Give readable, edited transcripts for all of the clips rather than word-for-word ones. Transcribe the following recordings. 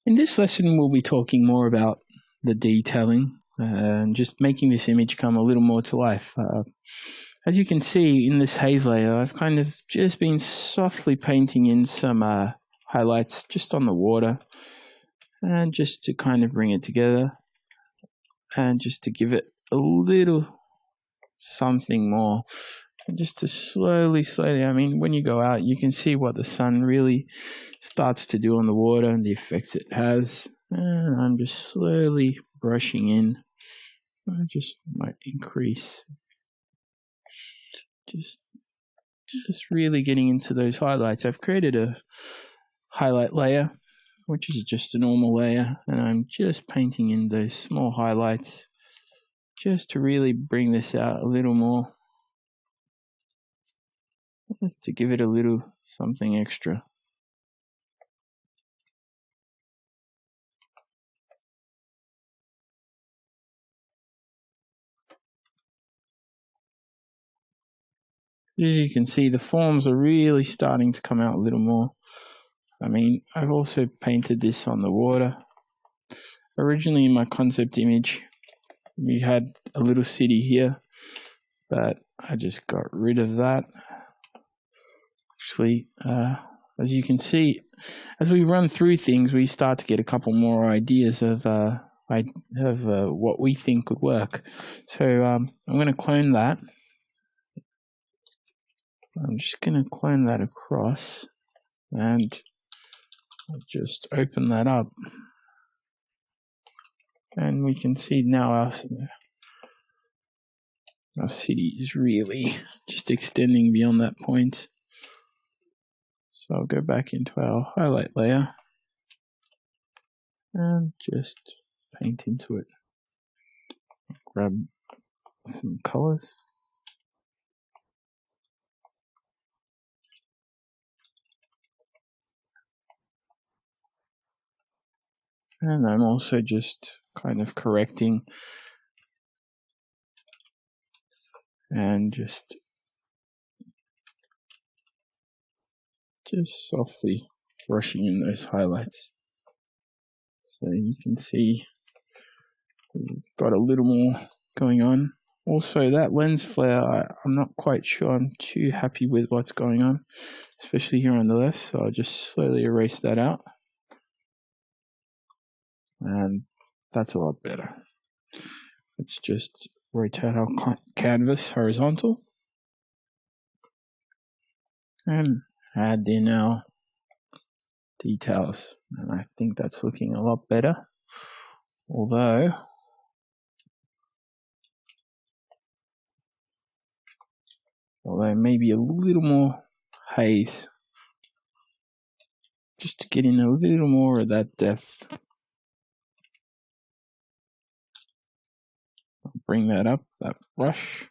In this lesson, we'll be talking more about the detailing and just making this image come a little more to life. As you can see in this haze layer, I've kind of just been softly painting in some highlights just on the water, and just to kind of bring it together and just to give it a little something more. And just to slowly, I mean, when you go out, you can see what the sun really starts to do on the water and the effects it has. And I'm just slowly brushing in. I just might increase. Just really getting into those highlights. I've created a highlight layer, which is just a normal layer, and I'm just painting in those small highlights just to really bring this out a little more. Just to give it a little something extra. As you can see, the forms are really starting to come out a little more. I mean, I've also painted this on the water. Originally in my concept image, we had a little city here, but I just got rid of that. Actually, as you can see, as we run through things, we start to get a couple more ideas of what we think could work. So I'm going to clone that. I'm just going to clone that across, and I'll just open that up. And we can see now our city is really just extending beyond that point. So I'll go back into our highlight layer and just paint into it. Grab some colors. And I'm also just kind of correcting and just softly brushing in those highlights. So you can see we've got a little more going on. Also, that lens flare, I'm not quite sure I'm too happy with what's going on, especially here on the left, so I'll just slowly erase that out. And that's a lot better. Let's just rotate our canvas horizontal and add in our details. And I think that's looking a lot better. Although maybe a little more haze, just to get in a little more of that depth. I'll bring that up, that brush.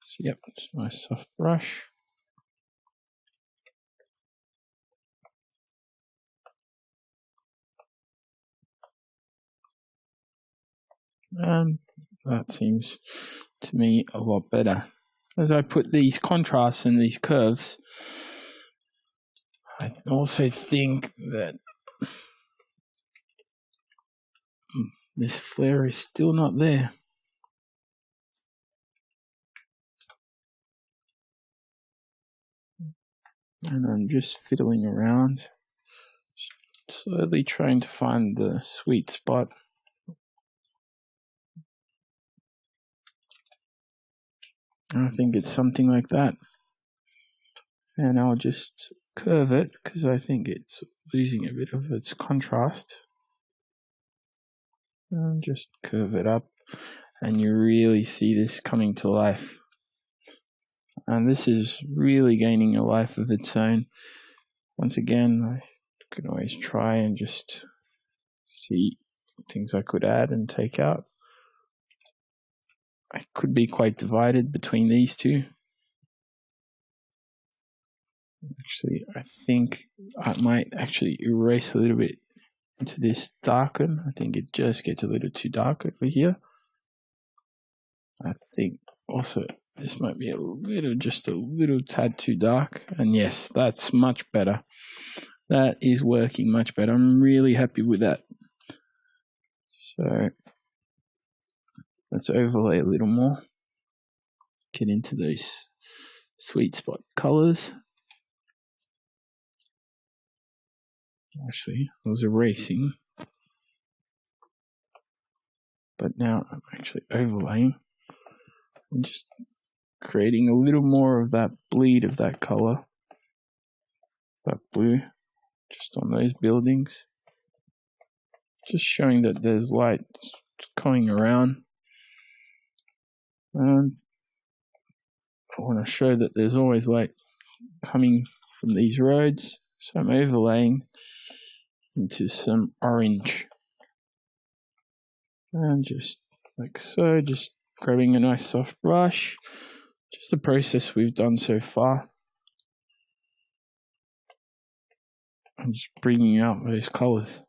So yep, it's a nice soft brush. And that seems to me a lot better. As I put these contrasts and these curves, I also think that this flare is still not there. And I'm just fiddling around, slowly trying to find the sweet spot. I think it's something like that. And I'll just curve it because I think it's losing a bit of its contrast. And just curve it up, and you really see this coming to life. And this is really gaining a life of its own. Once again, I can always try and just see things I could add and take out. I could be quite divided between these two. Actually, I think I might actually erase a little bit into this darken. I think it just gets a little too dark over here. I think also this might be just a little tad too dark. And yes, that's much better. That is working much better. I'm really happy with that. So let's overlay a little more. Get into those sweet spot colors. Actually, I was erasing, but now I'm actually overlaying and just creating a little more of that bleed of that color, that blue, just on those buildings. Just showing that there's light going around. And I want to show that there's always light coming from these roads. So I'm overlaying into some orange. And just like so, just grabbing a nice soft brush. Just the process we've done so far. And just bringing out those colors.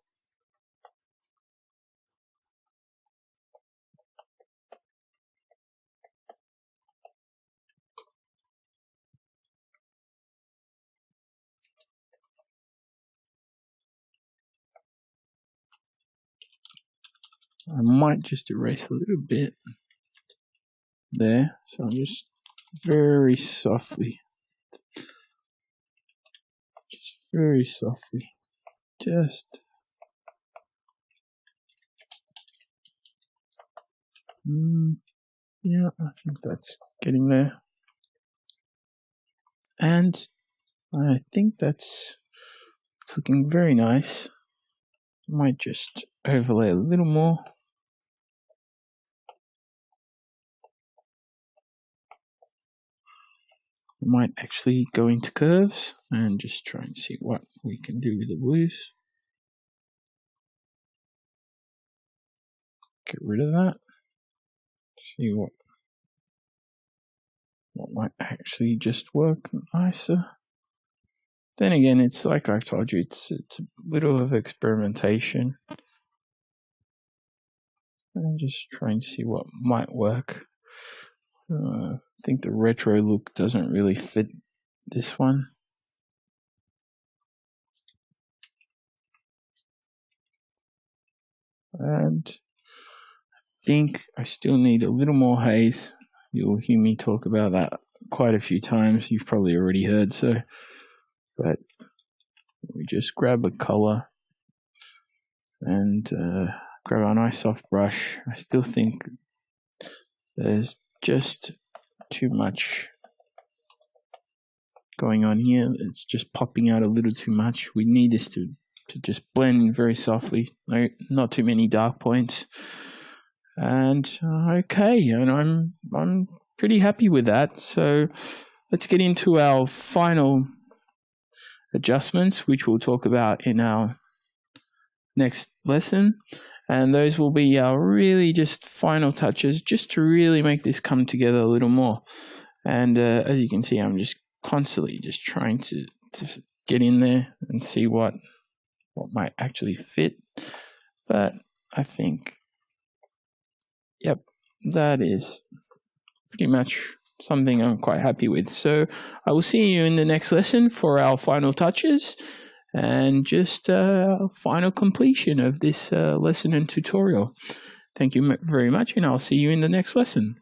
I might just erase a little bit there, so I'm just very softly, just yeah, I think that's getting there, and I think that's looking very nice. Might just overlay a little more. Might actually go into curves and just try and see what we can do with the blues. Get rid of that. See what might actually just work nicer. Then again, it's like I've told you, it's a little of experimentation. And just try and see what might work. I think the retro look doesn't really fit this one. And I think I still need a little more haze. You'll hear me talk about that quite a few times. You've probably already heard so. But we just grab a color and grab a nice soft brush. I still think there's just too much going on here. It's just popping out a little too much. We need this to just blend in very softly. Not too many dark points. And okay, and I'm pretty happy with that. So let's get into our final adjustments, which we'll talk about in our next lesson. And those will be our really just final touches, just to really make this come together a little more. And as you can see, I'm just constantly just trying to get in there and see what might actually fit. But I think, yep, that is pretty much something I'm quite happy with. So I will see you in the next lesson for our final touches and just final completion of this lesson and tutorial. Thank you very much, and I'll see you in the next lesson.